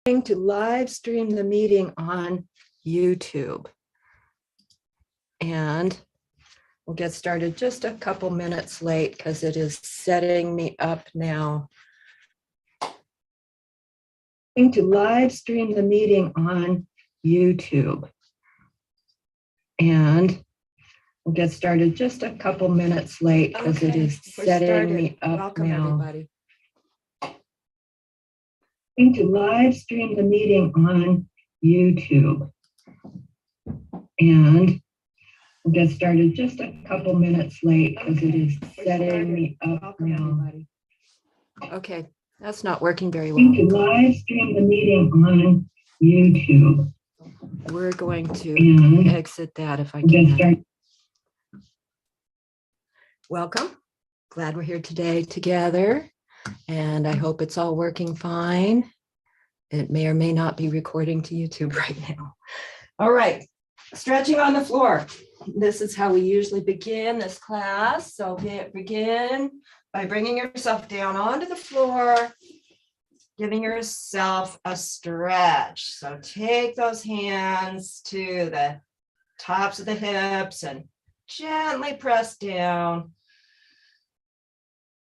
to live stream the meeting on YouTube. And we'll get started just a couple minutes late because it is setting me up now. To live stream the meeting on YouTube. And we'll get started just a couple minutes late because it is setting me up Welcome, now. everybody. To live stream the meeting on YouTube. And we'll get started just a couple minutes late because it is setting me up Welcome, now. everybody. Okay, that's not working very well. To live stream the meeting on YouTube. We're going to And exit that if I we'll get can. started. Welcome. Glad we're here today together, and I hope it's all working fine. It may or may not be recording to YouTube right now. All right, stretching on the floor. This is how we usually begin this class. So begin by bringing yourself down onto the floor, giving yourself a stretch. So take those hands to the tops of the hips and gently press down.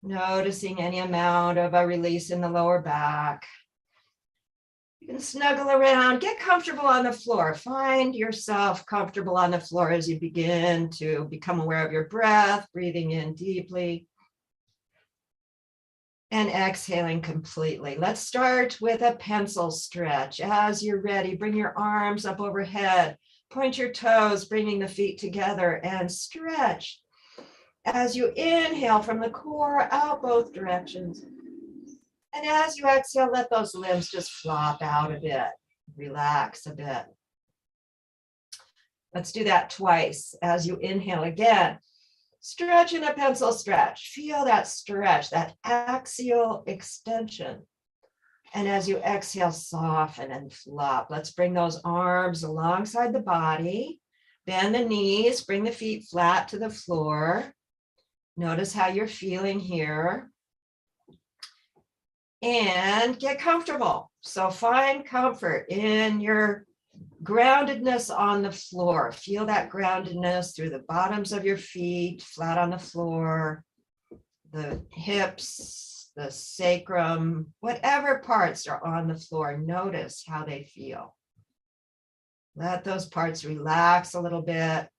Noticing any amount of a release in the lower back. You can snuggle around, get comfortable on the floor. Find yourself comfortable on the floor as you begin to become aware of your breath, breathing in deeply and exhaling completely. Let's start with a pencil stretch. As you're ready, bring your arms up overhead, point your toes, bringing the feet together and stretch. As you inhale from the core out both directions. And as you exhale, let those limbs just flop out a bit, relax a bit. Let's do that twice. As you inhale again, stretch in a pencil stretch. Feel that stretch, that axial extension. And as you exhale, soften and flop. Let's bring those arms alongside the body. Bend the knees, bring the feet flat to the floor. Notice how you're feeling here. And get comfortable. So find comfort in your groundedness on the floor. Feel that groundedness through the bottoms of your feet, flat on the floor, the hips, the sacrum, whatever parts are on the floor. Notice how they feel. Let those parts relax a little bit.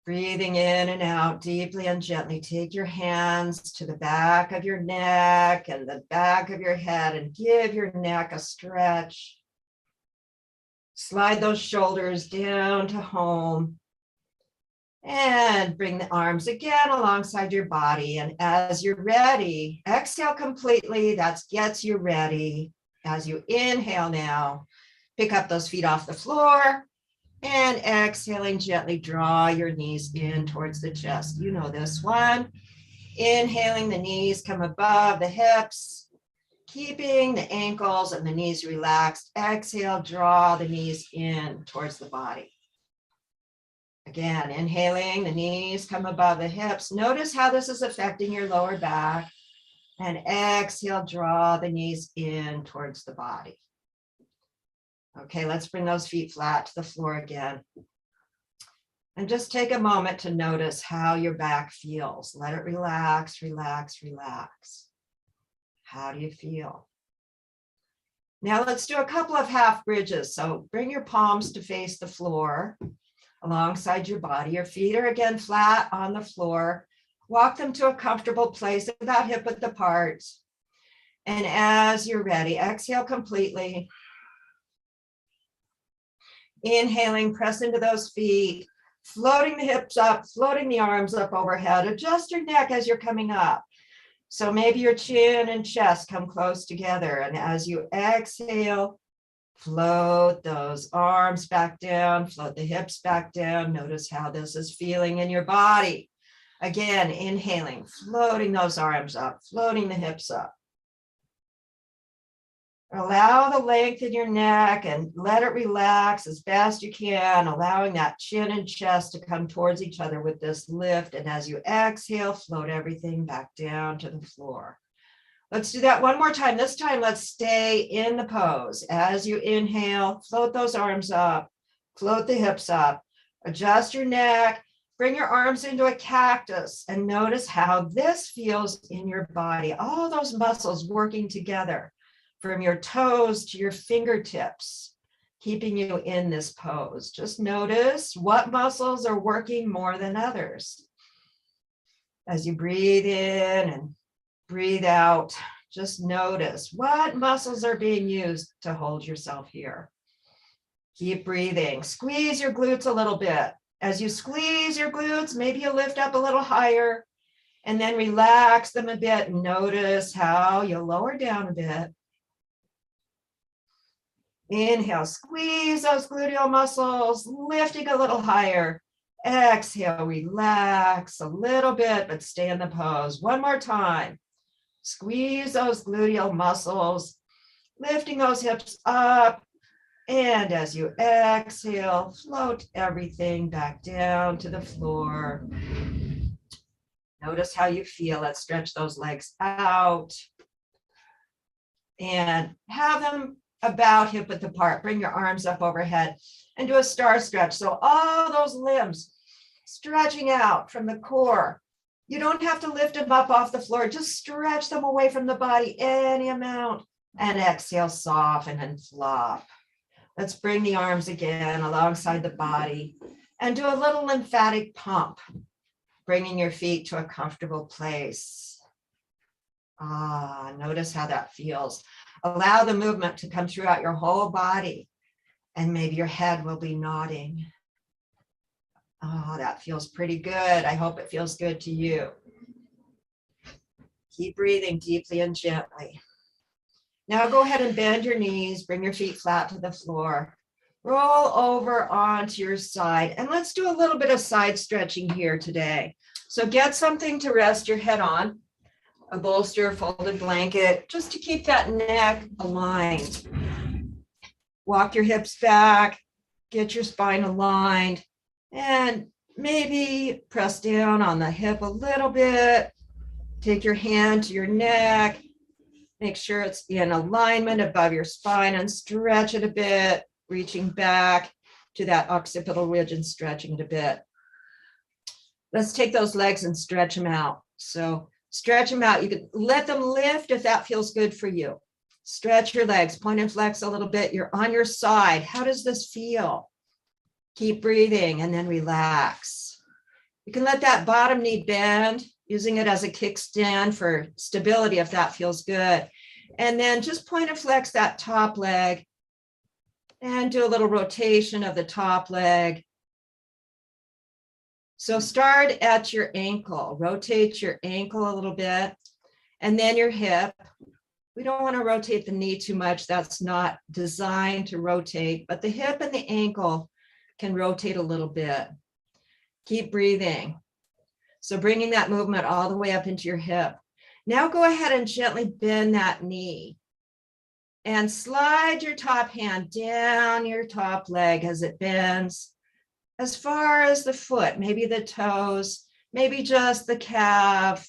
Breathing in and out deeply and gently. Take your hands to the back of your neck and the back of your head and give your neck a stretch. Slide those shoulders down to home. And bring the arms again alongside your body. And as you're ready, exhale completely. That gets you ready. As you inhale now, pick up those feet off the floor. And exhaling, gently draw your knees in towards the chest. You know this one. Inhaling, the knees come above the hips, keeping the ankles and the knees relaxed. Exhale, draw the knees in towards the body. Again, inhaling, the knees come above the hips. Notice how this is affecting your lower back. And exhale, draw the knees in towards the body. Okay, let's bring those feet flat to the floor again. And just take a moment to notice how your back feels. Let it relax, relax, relax. How do you feel? Now let's do a couple of half bridges. So bring your palms to face the floor alongside your body. Your feet are again flat on the floor. Walk them to a comfortable place about hip width apart. And as you're ready, exhale completely. Inhaling, press into those feet, floating the hips up, floating the arms up overhead. Adjust your neck as you're coming up. So maybe your chin and chest come close together. And as you exhale, float those arms back down, float the hips back down. Notice how this is feeling in your body. Again, inhaling, floating those arms up, floating the hips up. Allow the length in your neck and let it relax as best you can, allowing that chin and chest to come towards each other with this lift. And as you exhale, float everything back down to the floor. Let's do that one more time. This time, let's stay in the pose. As you inhale, float those arms up, float the hips up, adjust your neck, bring your arms into a cactus, and notice how this feels in your body. All those muscles working together from your toes to your fingertips, keeping you in this pose. Just notice what muscles are working more than others. As you breathe in and breathe out, just notice what muscles are being used to hold yourself here. Keep breathing. Squeeze your glutes a little bit. As you squeeze your glutes, maybe you lift up a little higher and then relax them a bit. Notice how you lower down a bit. Inhale, squeeze those gluteal muscles, lifting a little higher. Exhale, relax a little bit, but stay in the pose. One more time. Squeeze those gluteal muscles, lifting those hips up. And as you exhale, float everything back down to the floor. Notice how you feel. Let's stretch those legs out and have them about hip width apart. Bring your arms up overhead and do a star stretch. So all those limbs stretching out from the core. You don't have to lift them up off the floor. Just stretch them away from the body any amount. And exhale, soften and flop. Let's bring the arms again alongside the body and do a little lymphatic pump, bringing your feet to a comfortable place. Notice how that feels. Allow the movement to come throughout your whole body, and maybe your head will be nodding. That feels pretty good. I hope it feels good to you. Keep breathing deeply and gently. Now go ahead and bend your knees, bring your feet flat to the floor. Roll over onto your side, and let's do a little bit of side stretching here today. So get something to rest your head on, a bolster, folded blanket, just to keep that neck aligned. Walk your hips back, get your spine aligned, and maybe press down on the hip a little bit. Take your hand to your neck. Make sure it's in alignment above your spine and stretch it a bit, reaching back to that occipital ridge and stretching it a bit. Let's take those legs and stretch them out. So stretch them out. You can let them lift if that feels good for you. Stretch your legs, point and flex a little bit. You're on your side. How does this feel? Keep breathing and then relax. You can let that bottom knee bend, using it as a kickstand for stability if that feels good. And then just point and flex that top leg and do a little rotation of the top leg. So start at your ankle, rotate your ankle a little bit, and then your hip. We don't want to rotate the knee too much. That's not designed to rotate, but the hip and the ankle can rotate a little bit. Keep breathing. So bringing that movement all the way up into your hip. Now go ahead and gently bend that knee and slide your top hand down your top leg as it bends as far as the foot, maybe the toes, maybe just the calf.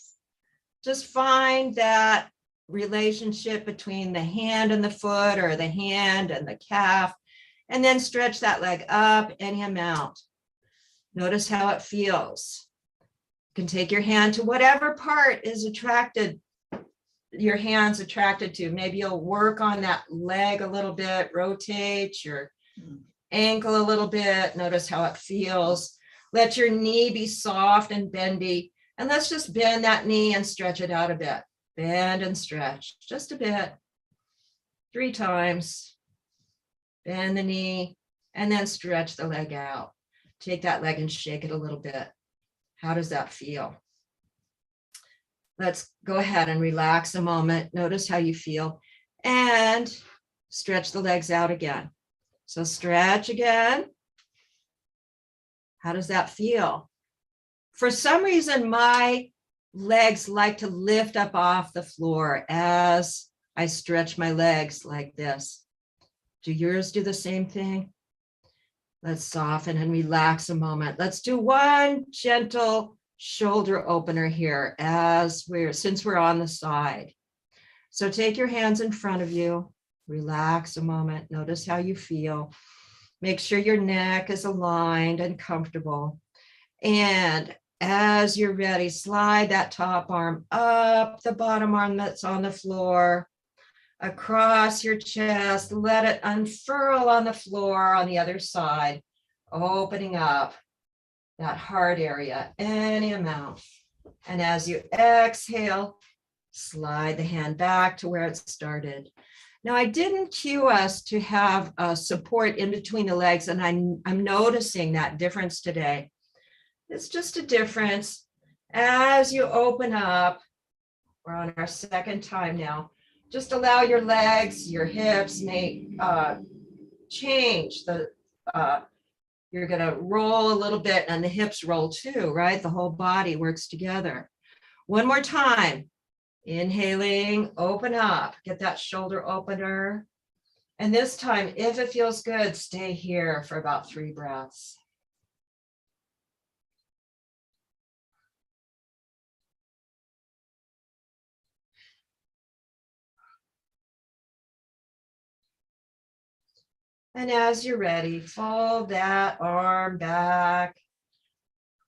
Just find that relationship between the hand and the foot, or the hand and the calf, and then stretch that leg up any amount. Notice how it feels. You can take your hand to whatever part is attracted, your hand's attracted to. Maybe you'll work on that leg a little bit, rotate your ankle a little bit. Notice how it feels. Let your knee be soft and bendy. And let's just bend that knee and stretch it out a bit. Bend and stretch just a bit. 3 times. Bend the knee and then stretch the leg out. Take that leg and shake it a little bit. How does that feel? Let's go ahead and relax a moment. Notice how you feel and stretch the legs out again. So stretch again. How does that feel? For some reason, my legs like to lift up off the floor as I stretch my legs like this. Do yours do the same thing? Let's soften and relax a moment. Let's do one gentle shoulder opener here since we're on the side. So take your hands in front of you, relax a moment, notice how you feel. Make sure your neck is aligned and comfortable. And as you're ready, slide that top arm up the bottom arm that's on the floor, across your chest, let it unfurl on the floor on the other side, opening up that heart area any amount. And as you exhale, slide the hand back to where it started. Now, I didn't cue us to have support in between the legs, and I'm noticing that difference today. It's just a difference. As you open up, we're on our second time now, just allow your legs, your hips may change. You're going to roll a little bit, and the hips roll too, right? The whole body works together. One more time. Inhaling, open up, get that shoulder opener. And this time, if it feels good, stay here for about 3 breaths. And as you're ready, fold that arm back,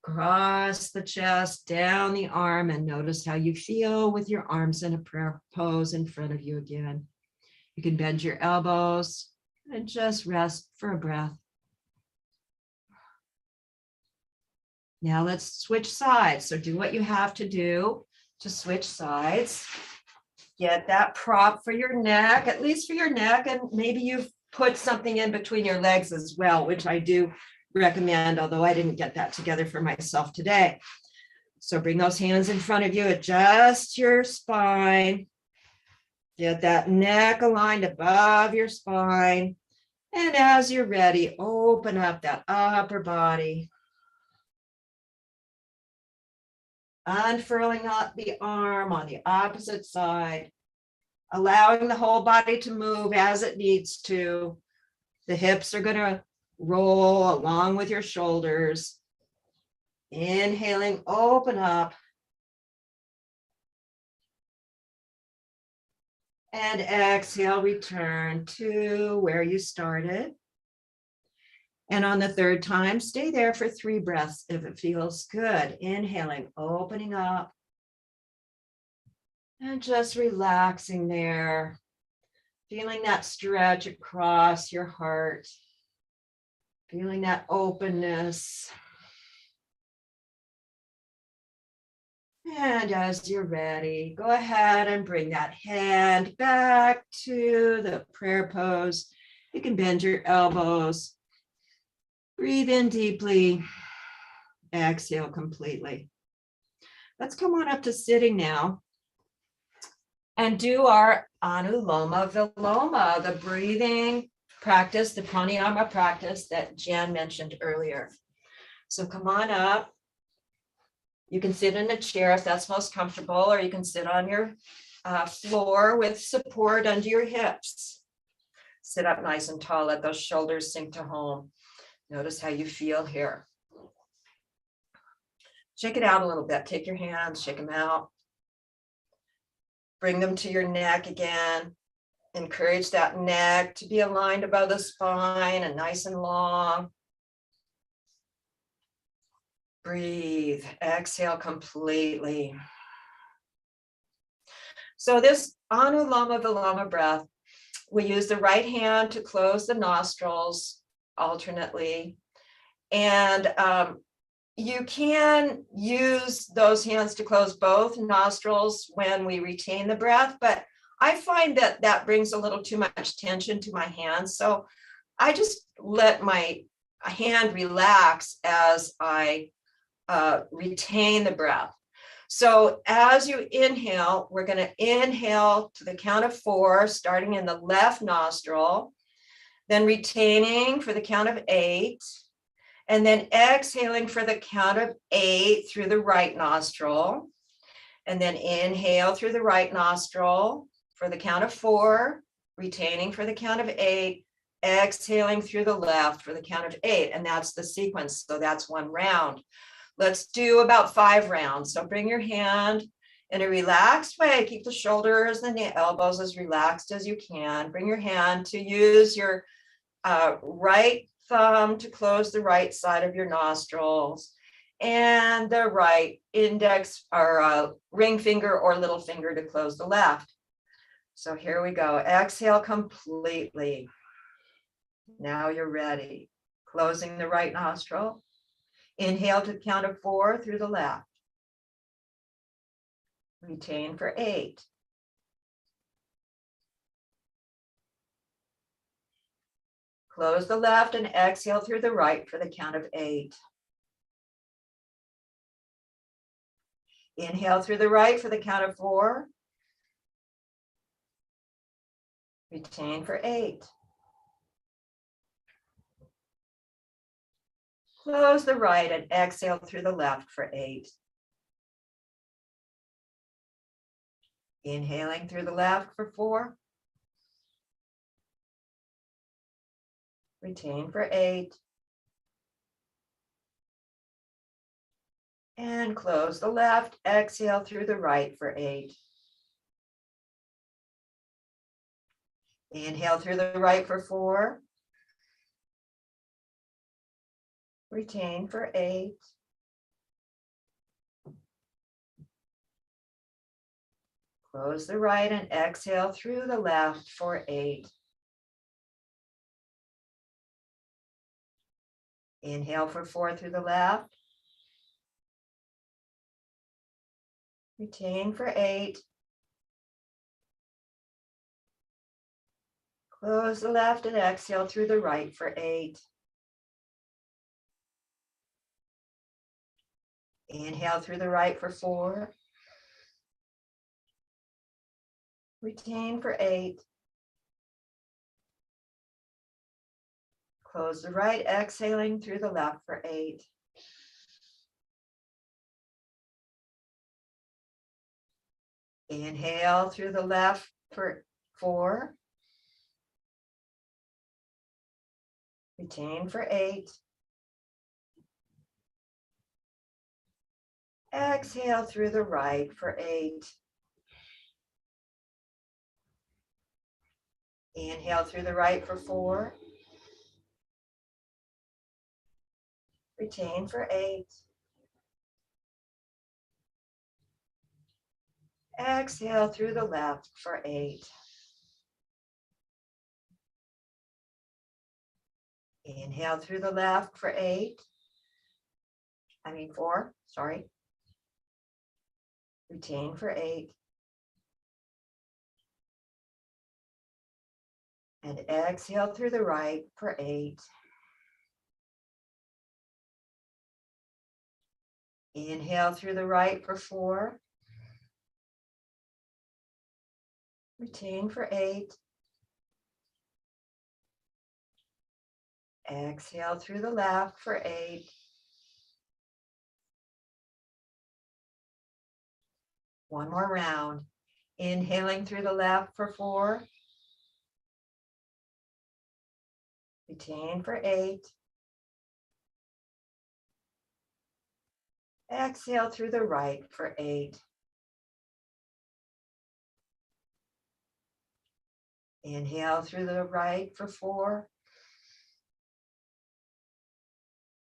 cross the chest, down the arm, and notice how you feel with your arms in a prayer pose in front of you again. You can bend your elbows and just rest for a breath. Now let's switch sides. So do what you have to do to switch sides. Get that prop for your neck, at least for your neck, and maybe you've put something in between your legs as well, which I do recommend, although I didn't get that together for myself today. So bring those hands in front of you, adjust your spine, get that neck aligned above your spine. And as you're ready, open up that upper body. Unfurling up the arm on the opposite side, allowing the whole body to move as it needs to. The hips are going to roll along with your shoulders. Inhaling, open up. And exhale, return to where you started. And on the third time, stay there for 3 breaths if it feels good. Inhaling, opening up. And just relaxing there. Feeling that stretch across your heart. Feeling that openness. And as you're ready, go ahead and bring that hand back to the prayer pose. You can bend your elbows. Breathe in deeply. Exhale completely. Let's come on up to sitting now and do our Anuloma Viloma, the breathing practice, the pranayama practice that Jan mentioned earlier. So come on up. You can sit in a chair if that's most comfortable, or you can sit on your floor with support under your hips. Sit up nice and tall, let those shoulders sink to home. Notice how you feel here. Shake it out a little bit. Take your hands, shake them out. Bring them to your neck again. Encourage that neck to be aligned above the spine and nice and long. Breathe, exhale completely. So this Anuloma Viloma breath, we use the right hand to close the nostrils alternately. And you can use those hands to close both nostrils when we retain the breath, but I find that that brings a little too much tension to my hands. So I just let my hand relax as I retain the breath. So as you inhale, we're going to inhale to the count of 4, starting in the left nostril, then retaining for the count of 8, and then exhaling for the count of 8 through the right nostril, and then inhale through the right nostril for the count of 4, retaining for the count of 8, exhaling through the left for the count of 8, and that's the sequence. So that's 1 round. Let's do about 5 rounds. So bring your hand In a relaxed way, keep the shoulders and the elbows as relaxed as you can. Bring your hand to use your right thumb to close the right side of your nostrils and the right index or ring finger or little finger to close the left. So here we go. Exhale completely. Now you're ready. Closing the right nostril. Inhale to the count of 4 through the left. Retain for 8. Close the left and exhale through the right for the count of 8. Inhale through the right for the count of 4. Retain for 8. Close the right and exhale through the left for 8. Inhaling through the left for 4. Retain for 8. And close the left, exhale through the right for 8. Inhale through the right for 4. Retain for 8. Close the right and exhale through the left for 8. Inhale for 4 through the left. Retain for 8. Close the left and exhale through the right for 8. Inhale through the right for 4. Retain for 8. Close the right, exhaling through the left for 8. Inhale through the left for 4. Retain for 8. Exhale through the right for 8. Inhale through the right for 4. Retain for 8. Exhale through the left for 8. Inhale through the left for 4, sorry. Retain for 8. And exhale through the right for 8. Inhale through the right for 4. Retain for 8. Exhale through the left for 8. One more round. Inhaling through the left for 4. Retain for 8. Exhale through the right for 8. Inhale through the right for 4.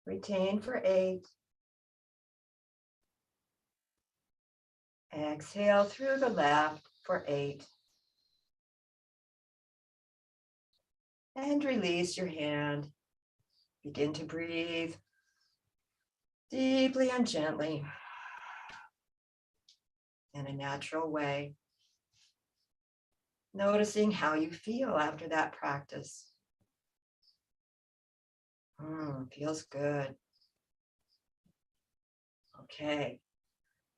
Retain for 8. Exhale through the left for 8. And release your hand. Begin to breathe deeply and gently in a natural way. Noticing how you feel after that practice. Feels good. Okay.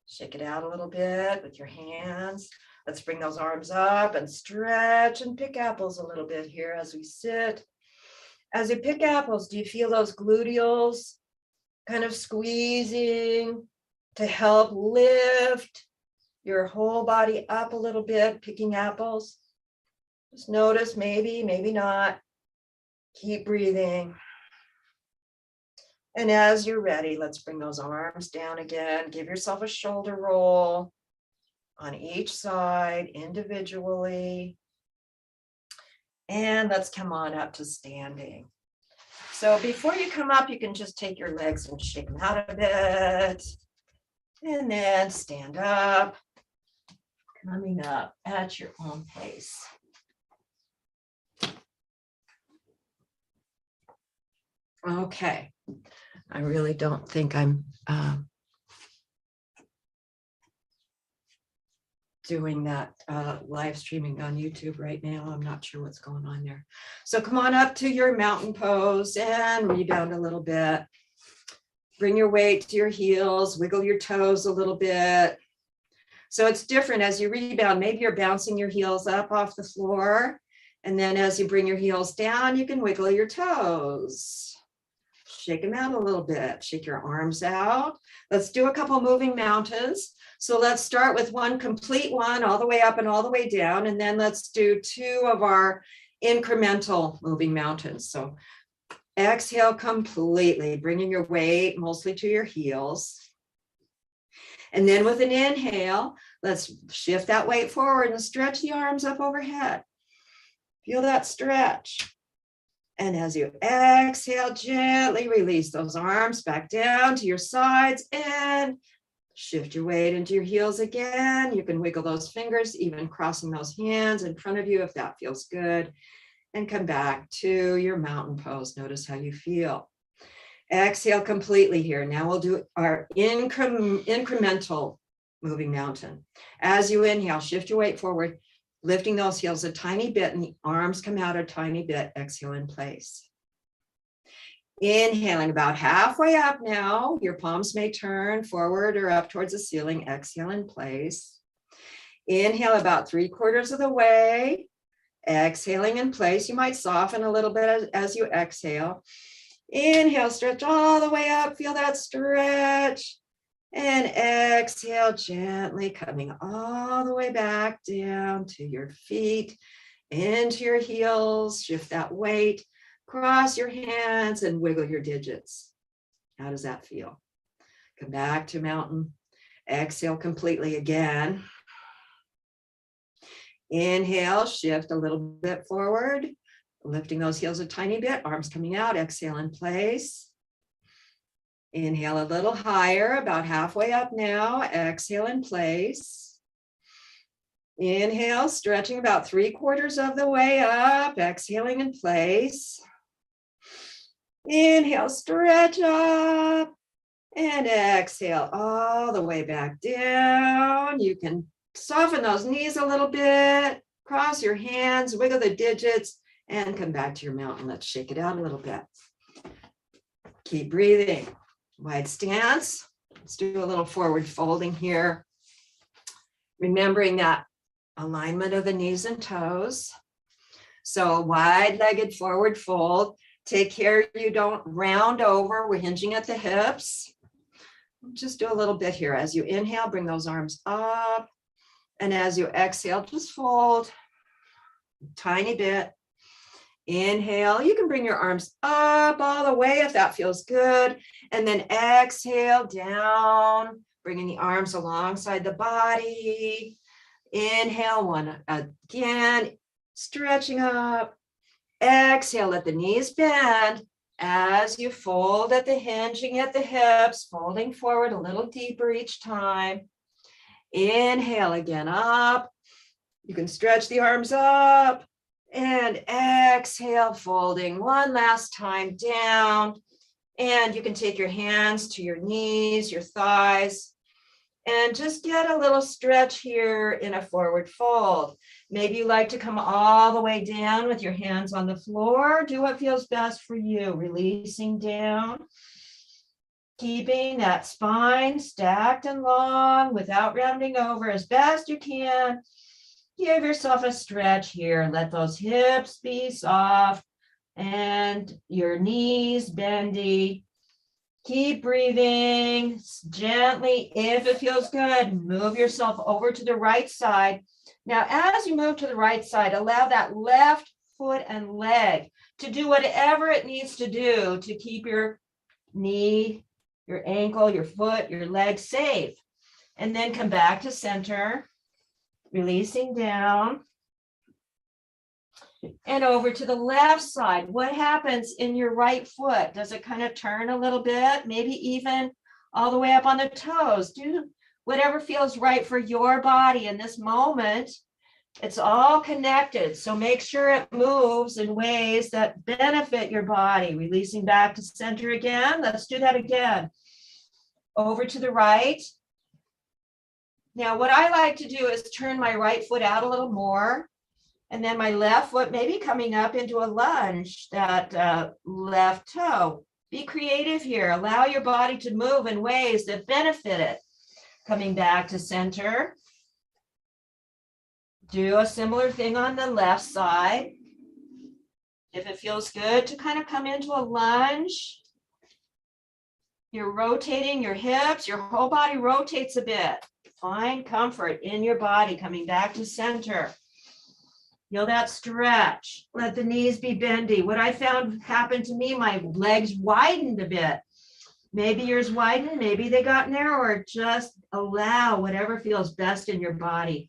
Shake it out a little bit with your hands. Let's bring those arms up and stretch and pick apples a little bit here as we sit. As you pick apples, do you feel those gluteals kind of squeezing to help lift your whole body up a little bit, picking apples? Just notice, maybe, maybe not. Keep breathing. And as you're ready, let's bring those arms down again. Give yourself a shoulder roll. on each side individually. And let's come on up to standing. So before you come up, you can just take your legs and shake them out a bit. And then stand up, coming up at your own pace. Okay, I really don't think I'm doing that live streaming on YouTube right now. I'm not sure what's going on there. So come on up to your mountain pose and rebound a little bit. Bring your weight to your heels, wiggle your toes a little bit. So it's different as you rebound. Maybe you're bouncing your heels up off the floor. And then as you bring your heels down, you can wiggle your toes. Shake them out a little bit. Shake your arms out. Let's do a couple moving mountains. So let's start with one complete one all the way up and all the way down. And then let's do 2 of our incremental moving mountains. So exhale completely, bringing your weight mostly to your heels. And then with an inhale, let's shift that weight forward and stretch the arms up overhead. Feel that stretch. And as you exhale, gently release those arms back down to your sides and shift your weight into your heels again. You can wiggle those fingers, even crossing those hands in front of you if that feels good. And come back to your mountain pose. Notice how you feel. Exhale completely here. Now we'll do our incremental moving mountain. As you inhale, shift your weight forward, lifting those heels a tiny bit and the arms come out a tiny bit. Exhale in place. Inhaling about halfway up now. Your palms may turn forward or up towards the ceiling. Exhale in place. Inhale about 3/4 of the way. Exhaling in place. You might soften a little bit as you exhale. Inhale, stretch all the way up. Feel that stretch. And exhale, gently coming all the way back down to your feet, into your heels. Shift that weight, cross your hands and wiggle your digits. How does that feel? Come back to mountain. Exhale completely again. Inhale, shift a little bit forward, lifting those heels a tiny bit, arms coming out. Exhale in place. Inhale a little higher, about halfway up now. Exhale in place. Inhale, stretching about 3/4 of the way up. Exhaling in place. Inhale, stretch up. And exhale all the way back down. You can soften those knees a little bit. Cross your hands, wiggle the digits, and come back to your mountain. Let's shake it out a little bit. Keep breathing. Wide stance. Let's do a little forward folding here. Remembering that alignment of the knees and toes. So wide-legged forward fold. Take care you don't round over. We're hinging at the hips. Just do a little bit here. As you inhale, bring those arms up. And as you exhale, just fold a tiny bit. Inhale, you can bring your arms up all the way if that feels good. And then exhale down, bringing the arms alongside the body. Inhale, one again, stretching up. Exhale, let the knees bend as you fold at the hinging at the hips, folding forward a little deeper each time. Inhale again up. You can stretch the arms up. And exhale, folding one last time down. And you can take your hands to your knees, your thighs, and just get a little stretch here in a forward fold. Maybe you like to come all the way down with your hands on the floor. Do what feels best for you, releasing down. Keeping that spine stacked and long without rounding over as best you can. Give yourself a stretch here. Let those hips be soft and your knees bendy. Keep breathing gently. If it feels good, move yourself over to the right side. Now, as you move to the right side, allow that left foot and leg to do whatever it needs to do to keep your knee, your ankle, your foot, your leg safe. And then come back to center. Releasing down. And over to the left side. What happens in your right foot? Does it kind of turn a little bit? Maybe even all the way up on the toes. Do whatever feels right for your body in this moment. It's all connected. So make sure it moves in ways that benefit your body. Releasing back to center again. Let's do that again. Over to the right. Now, what I like to do is turn my right foot out a little more. And then my left foot maybe coming up into a lunge, that left toe. Be creative here. Allow your body to move in ways that benefit it. Coming back to center. Do a similar thing on the left side. If it feels good to kind of come into a lunge, you're rotating your hips, your whole body rotates a bit. Find comfort in your body, coming back to center. Feel that stretch. Let the knees be bendy. What I found happened to me, my legs widened a bit. Maybe yours widened, maybe they got narrower. Just allow whatever feels best in your body.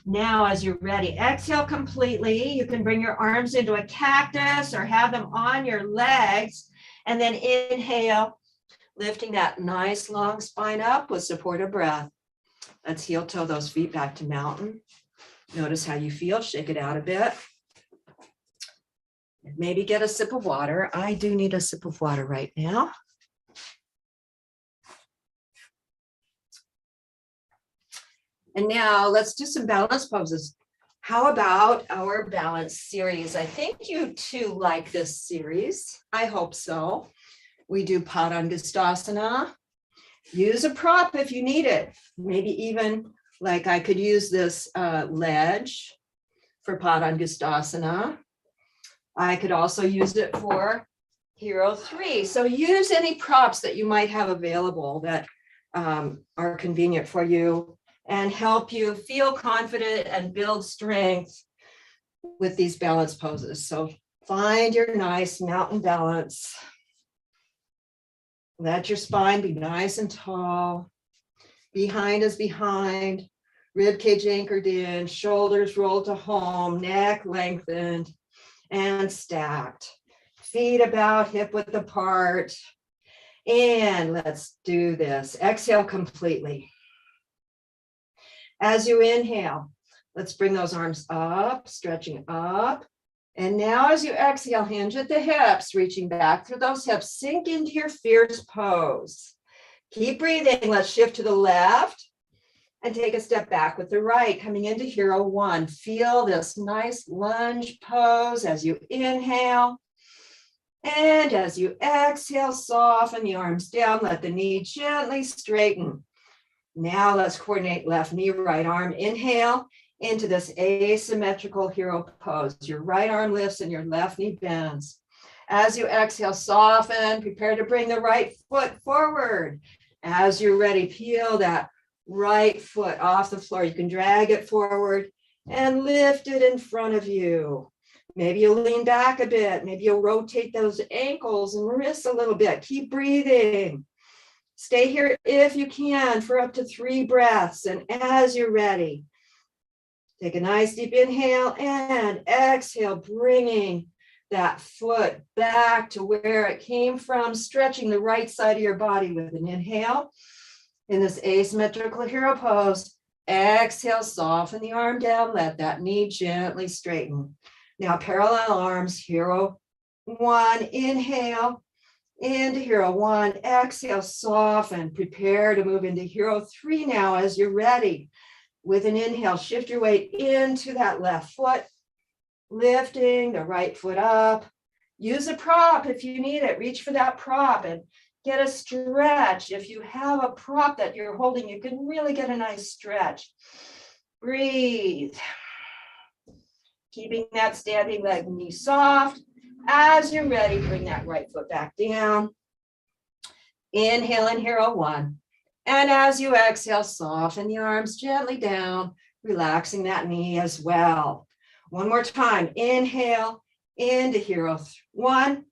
Now, as you're ready, exhale completely. You can bring your arms into a cactus or have them on your legs. And then inhale, lifting that nice long spine up with supportive breath. Let's heel toe those feet back to mountain. Notice how you feel. Shake it out a bit. Maybe get a sip of water. I do need a sip of water right now. And now let's do some balance poses. How about our balance series? I think you too like this series. I hope so. We do Padangusthasana. Use a prop if you need it. Maybe even like I could use this ledge for Padangusthasana. I could also use it for Hero 3. So use any props that you might have available that are convenient for you and help you feel confident and build strength with these balance poses. So find your nice mountain balance. Let your spine be nice and tall. Behind is behind, rib cage anchored in, shoulders rolled to home, neck lengthened and stacked. Feet about hip width apart. And let's do this. Exhale completely. As you inhale, let's bring those arms up, stretching up. And now as you exhale, hinge at the hips, reaching back through those hips, sink into your fierce pose. Keep breathing. Let's shift to the left and take a step back with the right, coming into Hero 1. Feel this nice lunge pose as you inhale. And as you exhale, soften the arms down, let the knee gently straighten. Now let's coordinate left knee, right arm. Inhale into this asymmetrical hero pose. Your right arm lifts and your left knee bends. As you exhale, soften, prepare to bring the right foot forward. As you're ready, peel that right foot off the floor. You can drag it forward and lift it in front of you. Maybe you'll lean back a bit. Maybe you'll rotate those ankles and wrists a little bit. Keep breathing. Stay here if you can for up to 3 breaths. And as you're ready, take a nice deep inhale and exhale, bringing that foot back to where it came from, stretching the right side of your body with an inhale. In this asymmetrical hero pose, exhale, soften the arm down, let that knee gently straighten. Now parallel arms, Hero 1, inhale. Into Hero 1, exhale, soften, prepare to move into Hero 3 now as you're ready. With an inhale, shift your weight into that left foot, lifting the right foot up. Use a prop if you need it. Reach for that prop and get a stretch. If you have a prop that you're holding, you can really get a nice stretch. Breathe. Keeping that standing leg knee soft. As you're ready, bring that right foot back down. Inhale in Hero 1. And as you exhale, soften the arms gently down, relaxing that knee as well. One more time. Inhale into Hero 1.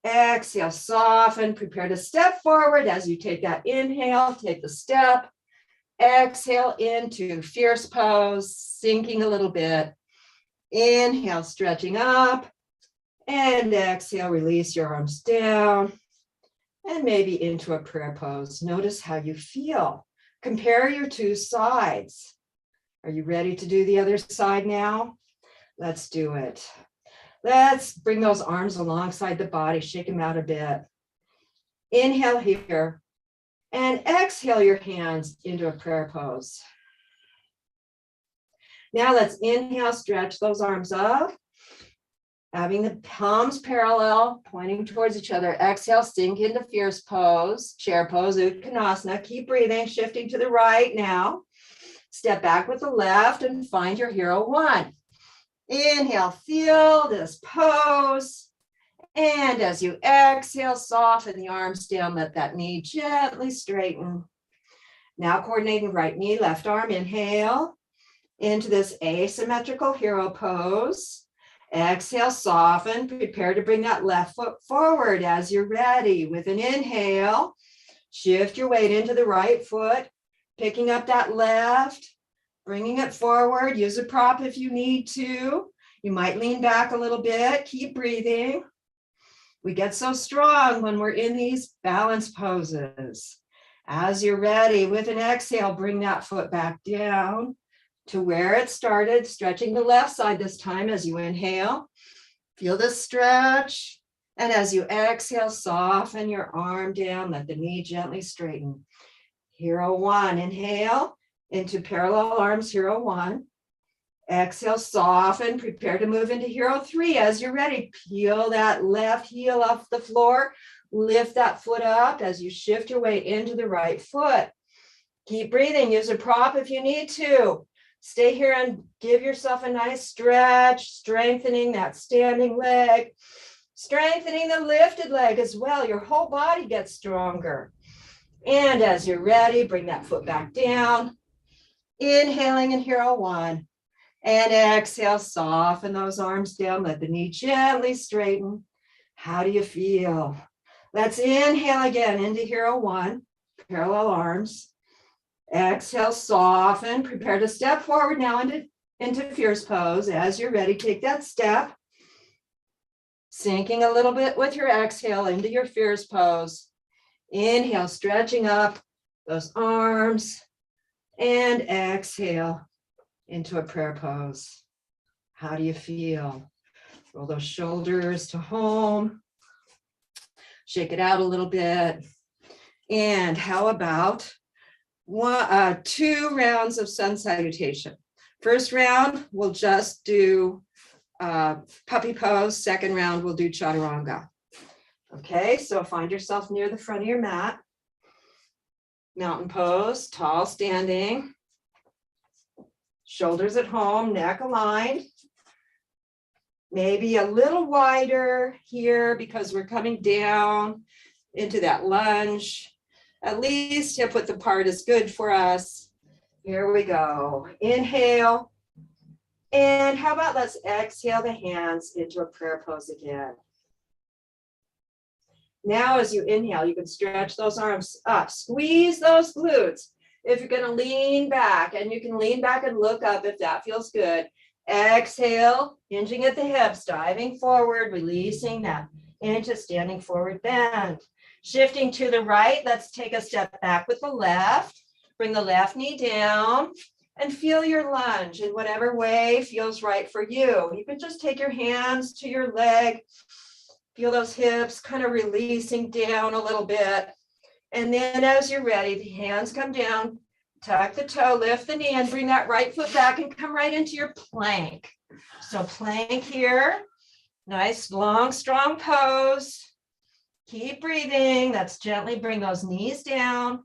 Exhale, soften, prepare to step forward. As you take that inhale, take the step. Exhale into fierce pose, sinking a little bit. Inhale, stretching up. And exhale, release your arms down. And maybe into a prayer pose. Notice how you feel. Compare your two sides. Are you ready to do the other side now? Let's do it. Let's bring those arms alongside the body, shake them out a bit. Inhale here, and exhale your hands into a prayer pose. Now let's inhale, stretch those arms up, having the palms parallel, pointing towards each other. Exhale, sink into fierce pose, chair pose, Uttanasana. Keep breathing, shifting to the right now. Step back with the left and find your hero one. Inhale, feel this pose. And as you exhale, soften the arms down, let that knee gently straighten. Now coordinating right knee, left arm, inhale into this asymmetrical hero pose. Exhale, soften, prepare to bring that left foot forward as you're ready. With an inhale, shift your weight into the right foot, picking up that left, bringing it forward. Use a prop if you need to. You might lean back a little bit. Keep breathing. We get so strong when we're in these balance poses. As you're ready, with an exhale, bring that foot back down to where it started, stretching the left side this time as you inhale. Feel the stretch. And as you exhale, soften your arm down, let the knee gently straighten. Hero one, inhale into parallel arms, hero one. Exhale, soften, prepare to move into hero three. As you're ready, peel that left heel off the floor, lift that foot up as you shift your weight into the right foot. Keep breathing, use a prop if you need to. Stay here and give yourself a nice stretch, strengthening that standing leg, strengthening the lifted leg as well. Your whole body gets stronger. And as you're ready, bring that foot back down. Inhaling in hero one. And exhale, soften those arms down. Let the knee gently straighten. How do you feel? Let's inhale again into hero one. Parallel arms. Exhale, soften. Prepare to step forward now into fierce pose. As you're ready, take that step. Sinking a little bit with your exhale into your fierce pose. Inhale, stretching up those arms. And exhale into a prayer pose. How do you feel? Roll those shoulders to home. Shake it out a little bit. And how about two rounds of sun salutation? First round, we'll just do puppy pose. Second round, we'll do chaturanga. Okay, so find yourself near the front of your mat. Mountain pose, tall standing. Shoulders at home, neck aligned. Maybe a little wider here because we're coming down into that lunge. At least hip width apart is good for us. Here we go. Inhale. And how about let's exhale the hands into a prayer pose again. Now, as you inhale, you can stretch those arms up, squeeze those glutes. If you're going to lean back, and you can lean back and look up if that feels good. Exhale, hinging at the hips, diving forward, releasing that into standing forward bend. Shifting to the right, let's take a step back with the left. Bring the left knee down and feel your lunge in whatever way feels right for you. You can just take your hands to your leg. Feel those hips kind of releasing down a little bit. And then as you're ready, the hands come down, tuck the toe, lift the knee, and bring that right foot back and come right into your plank. So plank here, nice, long, strong pose. Keep breathing. Let's gently bring those knees down.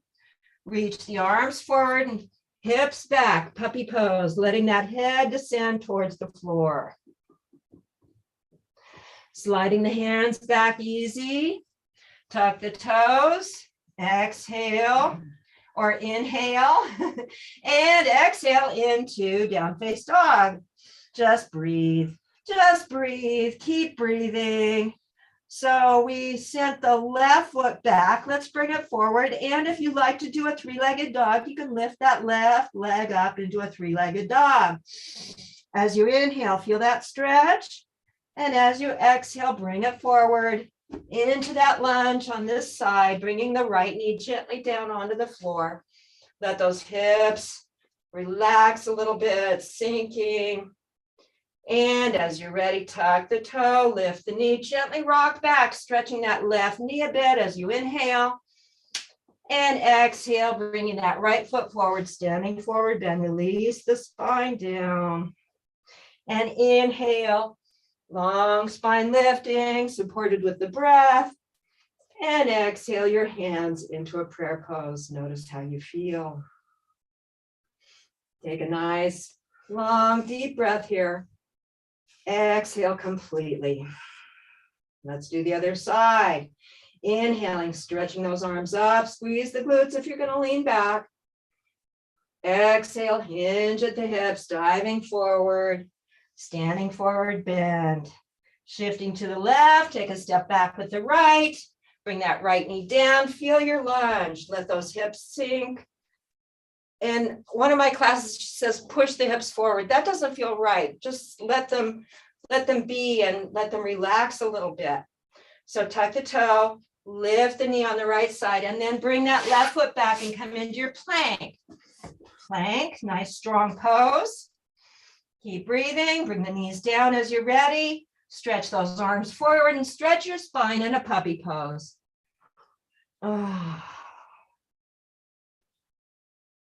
Reach the arms forward and hips back, puppy pose, letting that head descend towards the floor. Sliding the hands back easy. Tuck the toes. Exhale or inhale. And exhale into down face dog. Just breathe. Just breathe. Keep breathing. So we sent the left foot back. Let's bring it forward. And if you like to do a three-legged dog, you can lift that left leg up into a three-legged dog. As you inhale, feel that stretch. And as you exhale, bring it forward into that lunge on this side, bringing the right knee gently down onto the floor. Let those hips relax a little bit, sinking. And as you're ready, tuck the toe, lift the knee, gently rock back, stretching that left knee a bit as you inhale. And exhale, bringing that right foot forward, standing forward, then release the spine down. And inhale, long spine lifting, supported with the breath. And exhale your hands into a prayer pose. Notice how you feel. Take a nice, long, deep breath here. Exhale completely. Let's do the other side. Inhaling, stretching those arms up. Squeeze the glutes if you're going to lean back. Exhale, hinge at the hips, diving forward. Standing forward, bend. Shifting to the left, take a step back with the right. Bring that right knee down, feel your lunge. Let those hips sink. And one of my classes says push the hips forward. That doesn't feel right. Just let them be and let them relax a little bit. So tuck the toe, lift the knee on the right side, and then bring that left foot back and come into your plank. Plank, nice strong pose. Keep breathing, bring the knees down as you're ready. Stretch those arms forward and stretch your spine in a puppy pose.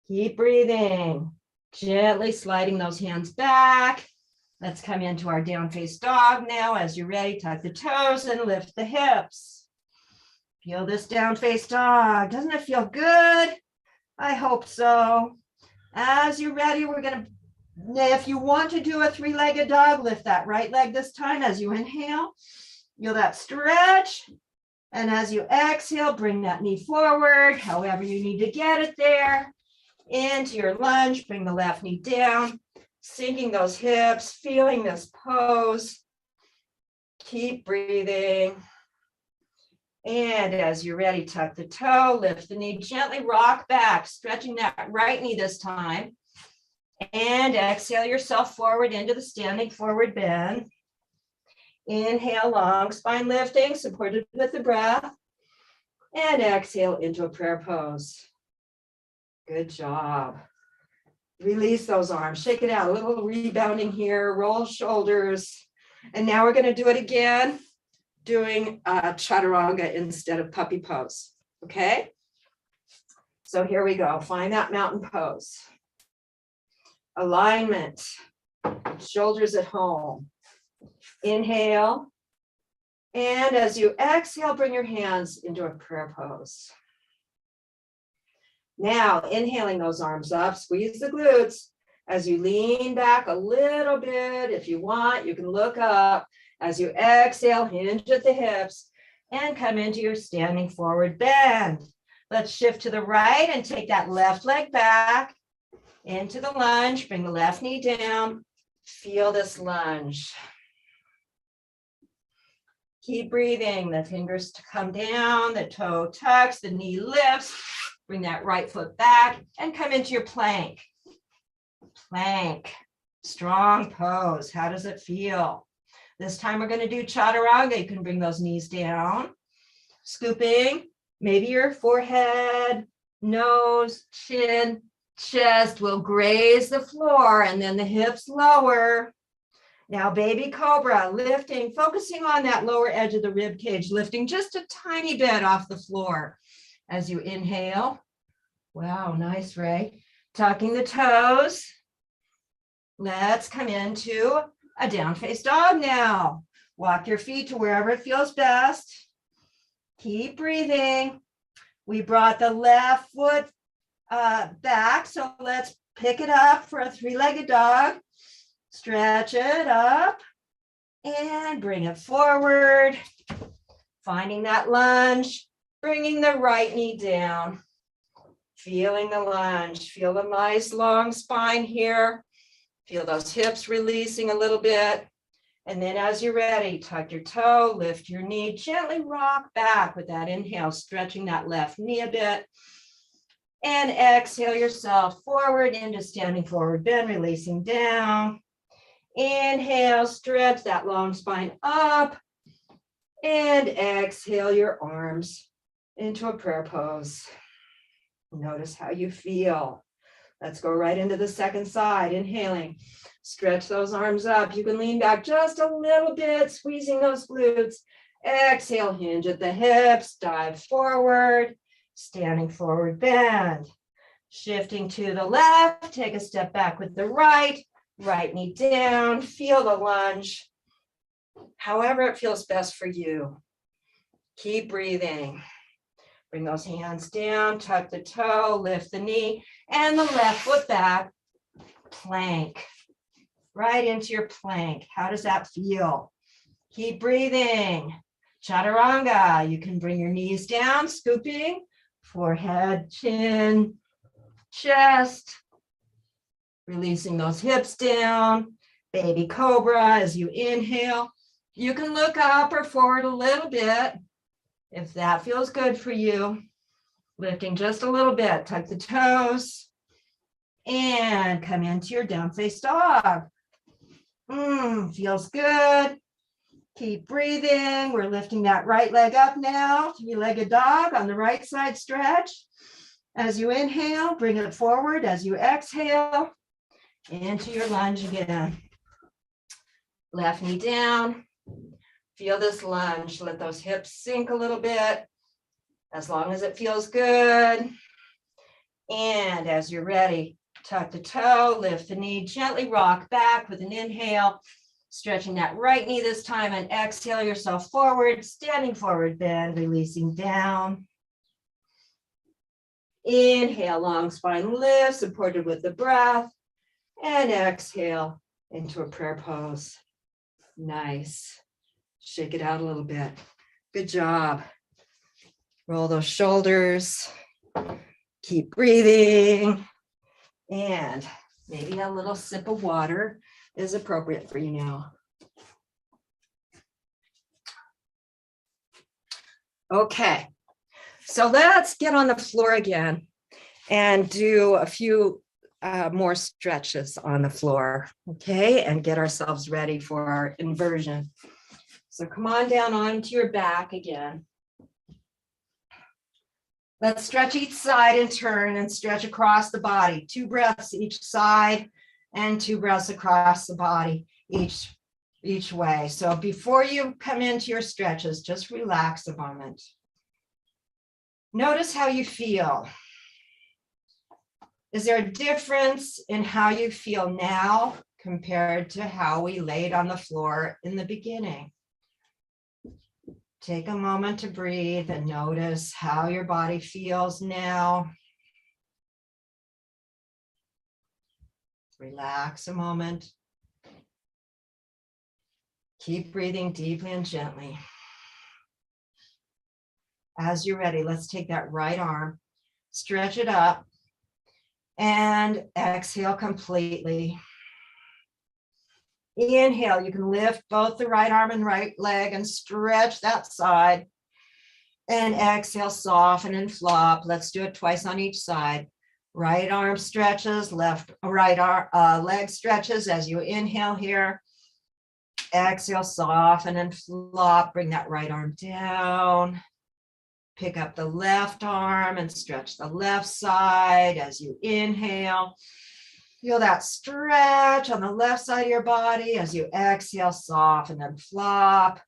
Keep breathing, gently sliding those hands back. Let's come into our down face dog now. As you're ready, tuck the toes and lift the hips. Feel this down face dog. Doesn't it feel good? I hope so. As you're ready, we're going to, if you want to do a three-legged dog, lift that right leg this time as you inhale. Feel that stretch. And as you exhale, bring that knee forward, however you need to get it there. Into your lunge, bring the left knee down, sinking those hips, feeling this pose. Keep breathing. And as you're ready, tuck the toe, lift the knee, gently rock back, stretching that right knee this time. And exhale yourself forward into the standing forward bend. Inhale, long spine lifting, supported with the breath. And exhale into a prayer pose. Good job. Release those arms, shake it out, a little rebounding here, roll shoulders. And now we're going to do it again, doing chaturanga instead of puppy pose. Okay? So here we go. Find that mountain pose. Alignment, shoulders at home. Inhale. And as you exhale, bring your hands into a prayer pose. Now, inhaling those arms up, squeeze the glutes. As you lean back a little bit, if you want, you can look up. As you exhale, hinge at the hips and come into your standing forward bend. Let's shift to the right and take that left leg back into the lunge. Bring the left knee down. Feel this lunge. Keep breathing. The fingers to come down, the toe tucks, the knee lifts. Bring that right foot back and come into your plank. Plank, strong pose. How does it feel? This time we're going to do chaturanga. You can bring those knees down, scooping, maybe your forehead, nose, chin, chest will graze the floor and then the hips lower. Now baby cobra, lifting, focusing on that lower edge of the rib cage, lifting just a tiny bit off the floor. As you inhale, wow, nice, Ray. Tucking the toes. Let's come into a down face dog now. Walk your feet to wherever it feels best. Keep breathing. We brought the left foot back, so let's pick it up for a three-legged dog. Stretch it up and bring it forward. Finding that lunge. Bringing the right knee down, feeling the lunge, feel the nice long spine here. Feel those hips releasing a little bit. And then as you're ready, tuck your toe, lift your knee, gently rock back with that inhale, stretching that left knee a bit. And exhale yourself forward into standing forward bend, releasing down. Inhale, stretch that long spine up. And exhale your arms into a prayer pose. Notice how you feel. Let's go right into the second side. Inhaling, stretch those arms up. You can lean back just a little bit, squeezing those glutes. Exhale, hinge at the hips, dive forward, standing forward bend. Shifting to the left, take a step back with the right knee down, feel the lunge. However it feels best for you. Keep breathing. Bring those hands down, tuck the toe, lift the knee, and the left foot back. Plank. Right into your plank. How does that feel? Keep breathing. Chaturanga. You can bring your knees down, scooping. Forehead, chin, chest. Releasing those hips down. Baby cobra as you inhale. You can look up or forward a little bit if that feels good for you. Lifting just a little bit, tuck the toes, and come into your down face dog. Feels good. Keep breathing. We're lifting that right leg up now. Three-legged dog on the right side stretch. As you inhale, bring it forward. As you exhale, into your lunge again. Left knee down. Feel this lunge. Let those hips sink a little bit, as long as it feels good. And as you're ready, tuck the toe, lift the knee, gently rock back with an inhale, stretching that right knee this time, and exhale yourself forward, standing forward bend, releasing down. Inhale, long spine lift, supported with the breath, and exhale into a prayer pose. Nice. Shake it out a little bit. Good job. Roll those shoulders. Keep breathing. And maybe a little sip of water is appropriate for you now. Okay, so let's get on the floor again and do a few more stretches on the floor, okay, and get ourselves ready for our inversion. So come on down onto your back again. Let's stretch each side in turn and stretch across the body. 2 breaths each side and 2 breaths across the body each way. So before you come into your stretches, just relax a moment. Notice how you feel. Is there a difference in how you feel now compared to how we laid on the floor in the beginning? Take a moment to breathe and notice how your body feels now. Relax a moment. Keep breathing deeply and gently. As you're ready, let's take that right arm, stretch it up, and exhale completely. Inhale, you can lift both the right arm and right leg and stretch that side. And exhale, soften and flop. Let's do it twice on each side. Right arm stretches, right arm, leg stretches as you inhale here. Exhale, soften and flop. Bring that right arm down. Pick up the left arm and stretch the left side as you inhale. Feel that stretch on the left side of your body as you exhale, soften and flop.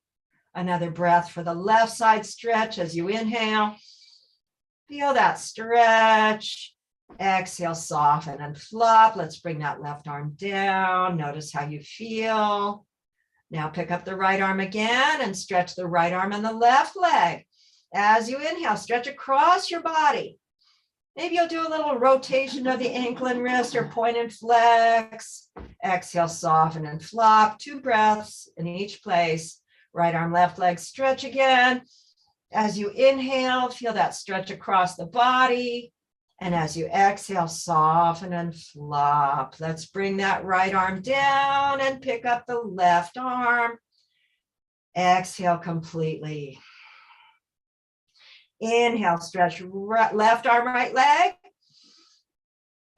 Another breath for the left side stretch as you inhale. Feel that stretch. Exhale, soften and flop. Let's bring that left arm down. Notice how you feel. Now pick up the right arm again and stretch the right arm and the left leg. As you inhale, stretch across your body. Maybe you'll do a little rotation of the ankle and wrist or point and flex. Exhale, soften and flop. 2 breaths in each place. Right arm, left leg, stretch again. As you inhale, feel that stretch across the body. And as you exhale, soften and flop. Let's bring that right arm down and pick up the left arm. Exhale completely. Inhale, stretch left arm, right leg.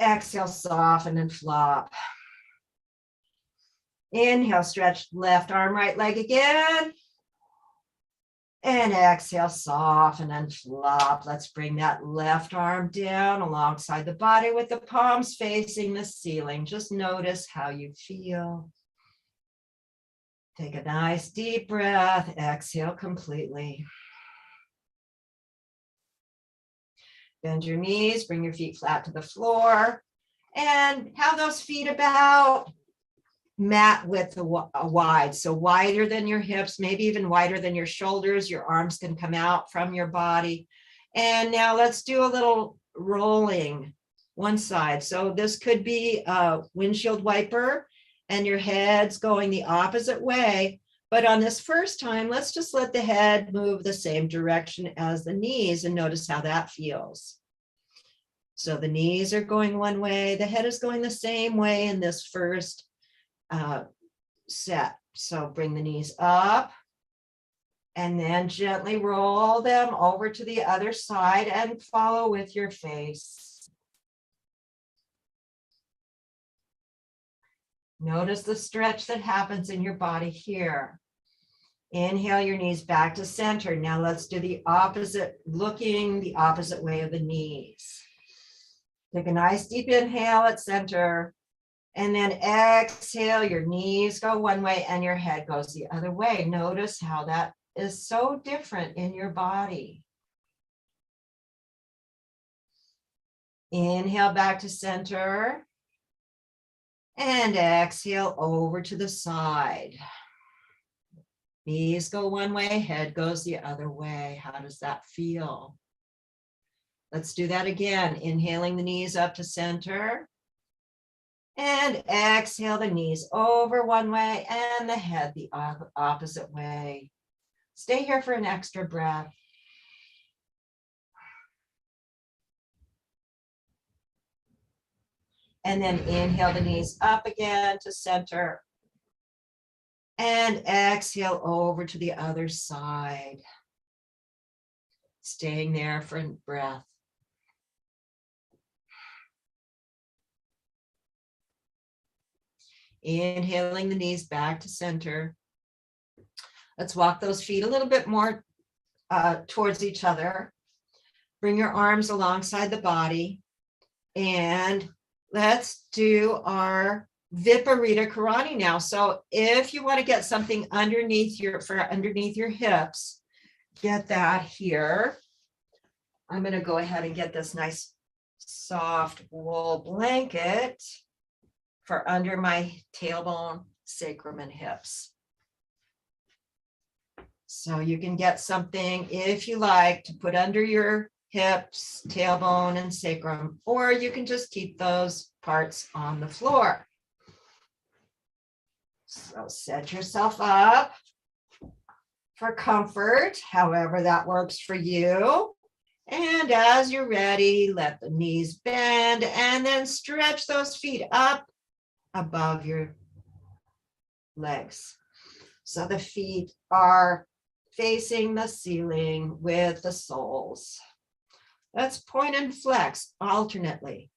Exhale, soften and flop. Inhale, stretch left arm, right leg again. And exhale, soften and flop. Let's bring that left arm down alongside the body with the palms facing the ceiling. Just notice how you feel. Take a nice deep breath. Exhale completely. Bend your knees, bring your feet flat to the floor, and have those feet about mat width wide. So wider than your hips, maybe even wider than your shoulders. Your arms can come out from your body. And now let's do a little rolling one side. So this could be a windshield wiper and your head's going the opposite way. But on this first time, let's just let the head move the same direction as the knees and notice how that feels. So the knees are going one way, the head is going the same way in this first set. So bring the knees up and then gently roll them over to the other side and follow with your face. Notice the stretch that happens in your body here. Inhale your knees back to center. Now let's do the opposite, looking the opposite way of the knees. Take a nice deep inhale at center. And then exhale, your knees go one way and your head goes the other way. Notice how that is so different in your body. Inhale back to center. And exhale over to the side. Knees go one way, head goes the other way. How does that feel? Let's do that again. Inhaling the knees up to center. And exhale the knees over one way and the head the opposite way. Stay here for an extra breath. And then inhale the knees up again to center. And exhale over to the other side. Staying there for a breath. Inhaling the knees back to center. Let's walk those feet a little bit more towards each other. Bring your arms alongside the body. And let's do our Viparita Karani now. So if you want to get something underneath your hips, get that here. I'm going to go ahead and get this nice soft wool blanket for under my tailbone, sacrum, and hips. So you can get something, if you like, to put under your hips, tailbone, and sacrum, or you can just keep those parts on the floor. So set yourself up for comfort, however that works for you. And as you're ready, let the knees bend and then stretch those feet up above your legs. So the feet are facing the ceiling with the soles. Let's point and flex alternately.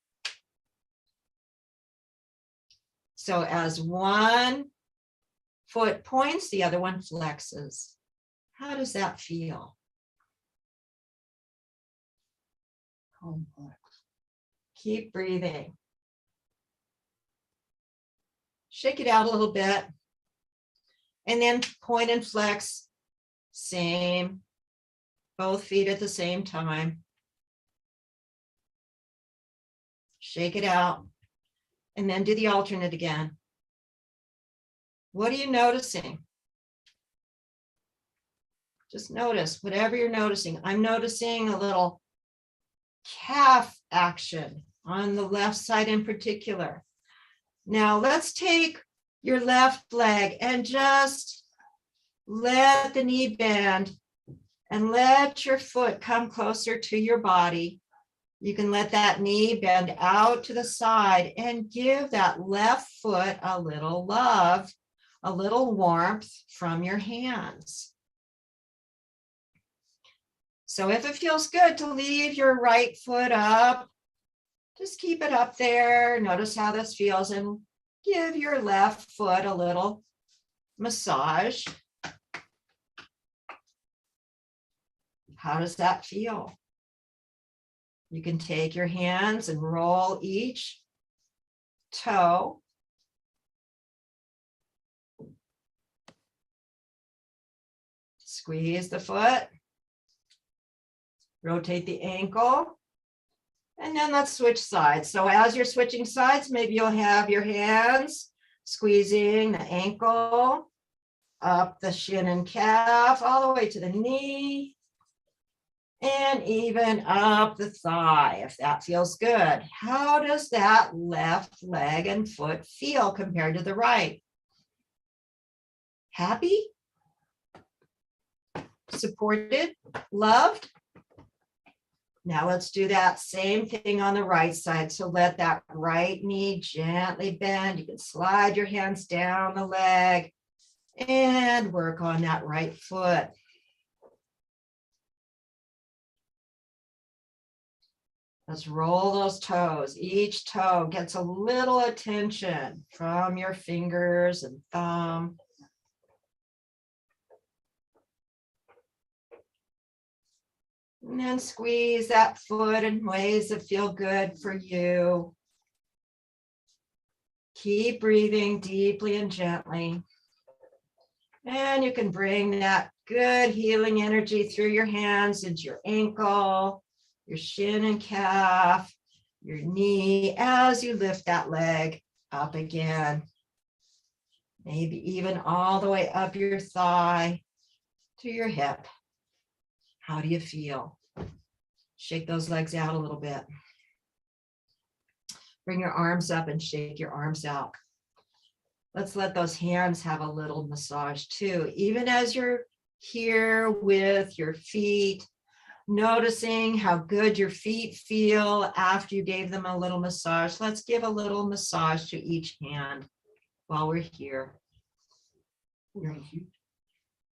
So as one foot points, the other one flexes. How does that feel? Complex. Keep breathing. Shake it out a little bit. And then point and flex. Same. Both feet at the same time. Shake it out. And then do the alternate again. What are you noticing? Just notice whatever you're noticing. I'm noticing a little calf action on the left side in particular. Now let's take your left leg and just let the knee bend and let your foot come closer to your body. You can let that knee bend out to the side and give that left foot a little love, a little warmth from your hands. So if it feels good to leave your right foot up, just keep it up there. Notice how this feels and give your left foot a little massage. How does that feel? You can take your hands and roll each toe. Squeeze the foot. Rotate the ankle. And then let's switch sides. So as you're switching sides, maybe you'll have your hands squeezing the ankle, up the shin and calf, all the way to the knee, and even up the thigh, if that feels good. How does that left leg and foot feel compared to the right? Happy? Supported? Loved? Now let's do that same thing on the right side. So let that right knee gently bend. You can slide your hands down the leg and work on that right foot. Let's roll those toes. Each toe gets a little attention from your fingers and thumb. And then squeeze that foot in ways that feel good for you. Keep breathing deeply and gently. And you can bring that good healing energy through your hands into your ankle, your shin and calf, your knee, as you lift that leg up again. Maybe even all the way up your thigh to your hip. How do you feel? Shake those legs out a little bit. Bring your arms up and shake your arms out. Let's let those hands have a little massage too. Even as you're here with your feet, noticing how good your feet feel after you gave them a little massage. Let's give a little massage to each hand while we're here.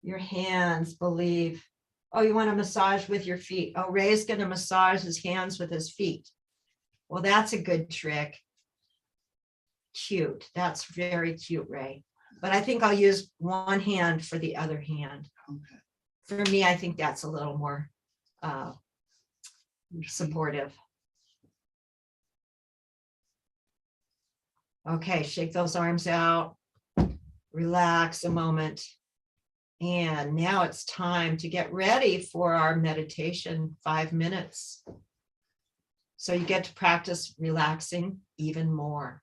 Your hands, believe. Oh, you want to massage with your feet. Oh, Ray's going to massage his hands with his feet. Well, that's a good trick. Cute. That's very cute, Ray. But I think I'll use one hand for the other hand. Okay. For me, I think that's a little more supportive. Okay, shake those arms out. Relax a moment. And now it's time to get ready for our meditation 5 minutes. So you get to practice relaxing even more.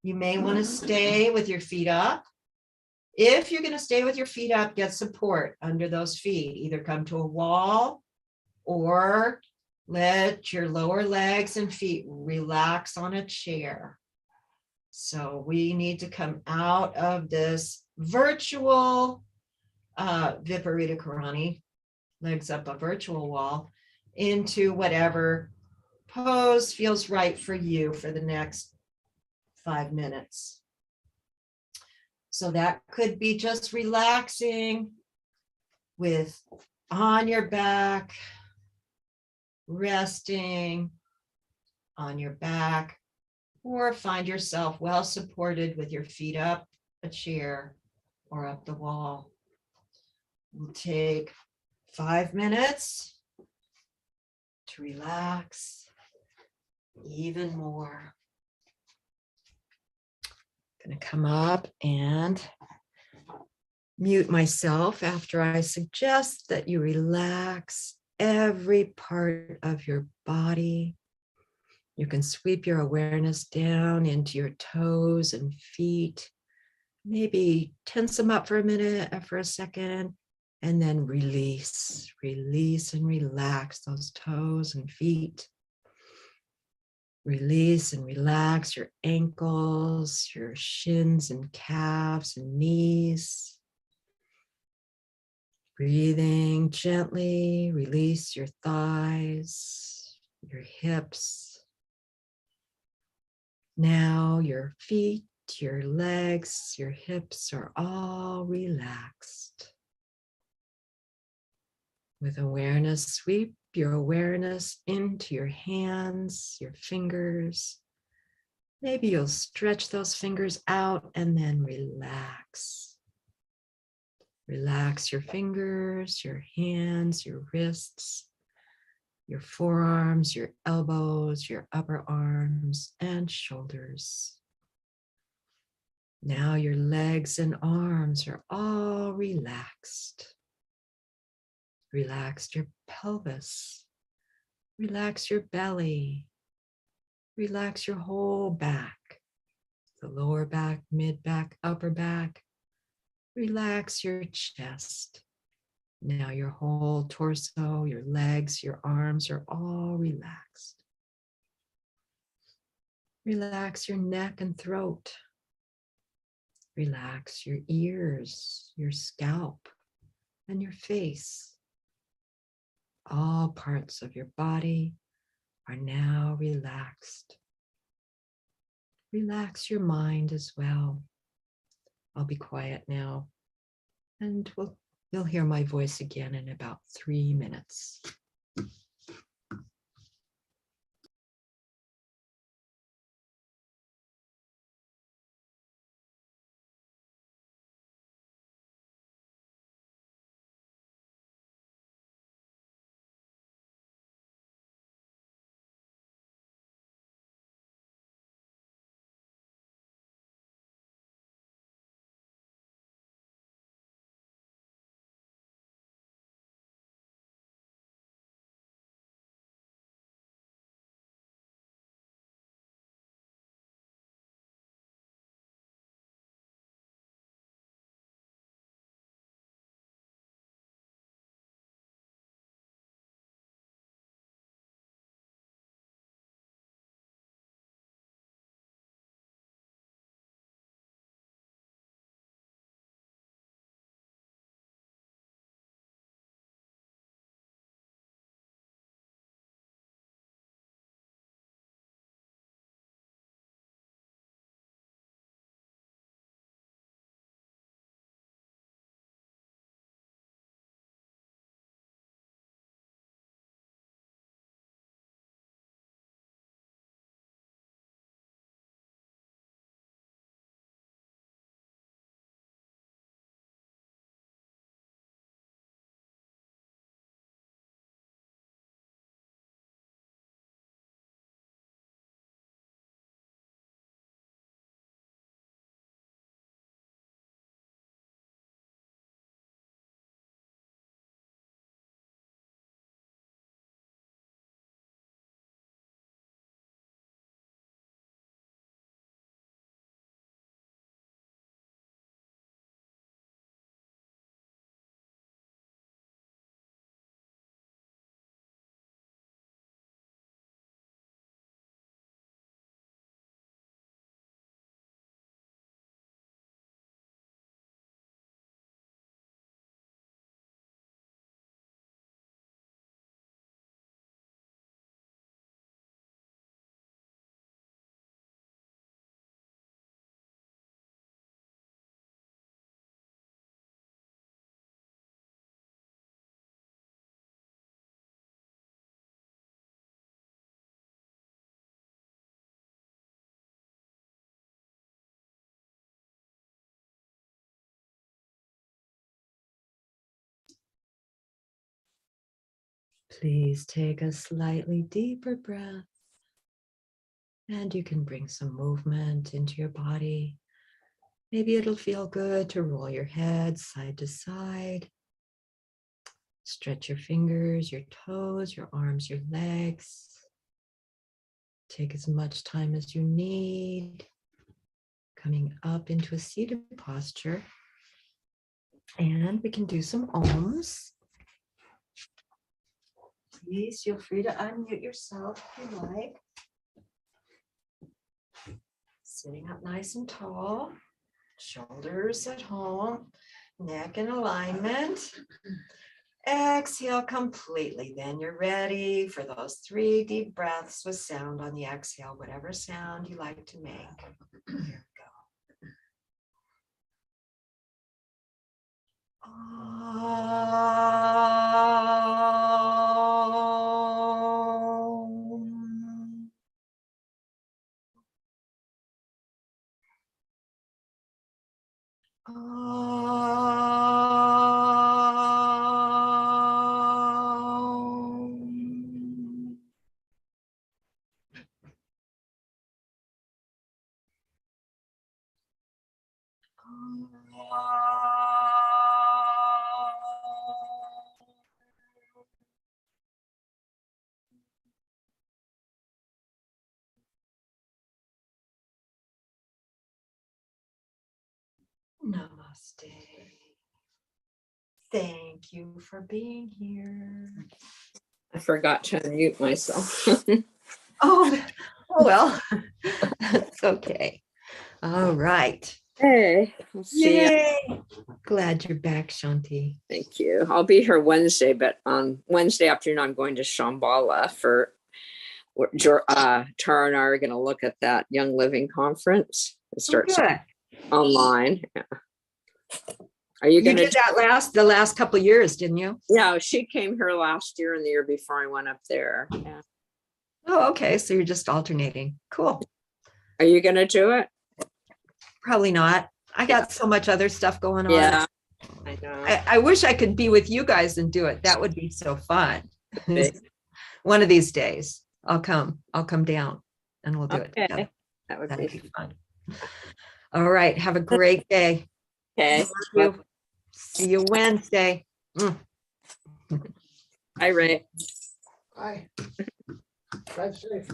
You may want to stay with your feet up. If you're going to stay with your feet up, get support under those feet. Either come to a wall or let your lower legs and feet relax on a chair. So we need to come out of this virtual Viparita Karani, legs up a virtual wall, into whatever pose feels right for you for the next 5 minutes. So that could be just relaxing with on your back, resting on your back, or find yourself well supported with your feet up a chair or up the wall. We'll take 5 minutes to relax even more. I'm going to come up and mute myself after I suggest that you relax every part of your body. You can sweep your awareness down into your toes and feet. Maybe tense them up for a minute, for a second, and then release and relax those toes and feet. Release and relax your ankles, your shins and calves and knees. Breathing gently, release your thighs, your hips. Now your feet, your legs, your hips are all relaxed. With awareness, sweep your awareness into your hands, your fingers. Maybe you'll stretch those fingers out and then relax. Relax your fingers, your hands, your wrists, your forearms, your elbows, your upper arms and shoulders. Now your legs and arms are all relaxed. Relax your pelvis. Relax your belly. Relax your whole back. The lower back, mid back, upper back. Relax your chest. Now your whole torso, your legs, your arms are all relaxed. Relax your neck and throat. Relax your ears, your scalp, and your face. All parts of your body are now relaxed. Relax your mind as well. I'll be quiet now, and you'll hear my voice again in about 3 minutes. Please take a slightly deeper breath, and you can bring some movement into your body. Maybe it'll feel good to roll your head side to side. Stretch your fingers, your toes, your arms, your legs. Take as much time as you need. Coming up into a seated posture. And we can do some ohms. Please feel free to unmute yourself if you like. Sitting up nice and tall, shoulders at home, neck in alignment. Exhale completely. Then you're ready for those 3 deep breaths with sound on the exhale, whatever sound you like to make. Here we go. Namaste. Thank you for being here. I forgot to unmute myself. Oh, well, it's okay. All right. Hey, we'll see ya. Yay. Glad you're back, Shanti. Thank you. I'll be here Wednesday, but on Wednesday afternoon, I'm going to Shambhala for Tara and I are going to look at that Young Living Conference. It starts Good. online. Yeah. Are you You going to? did that the last couple of years, didn't you? Yeah, she came here last year and the year before I went up there. Yeah. Oh, okay. So you're just alternating. Cool. Are you going to do it? Probably not. I got so much other stuff going on. Yeah, I know. I wish I could be with you guys and do it. That would be so fun. One of these days, I'll come down and we'll do it together. That would That'd be be fun. All right. Have a great day. okay. Love you. See you Wednesday. Hi, Ray. Hi. Drive safe.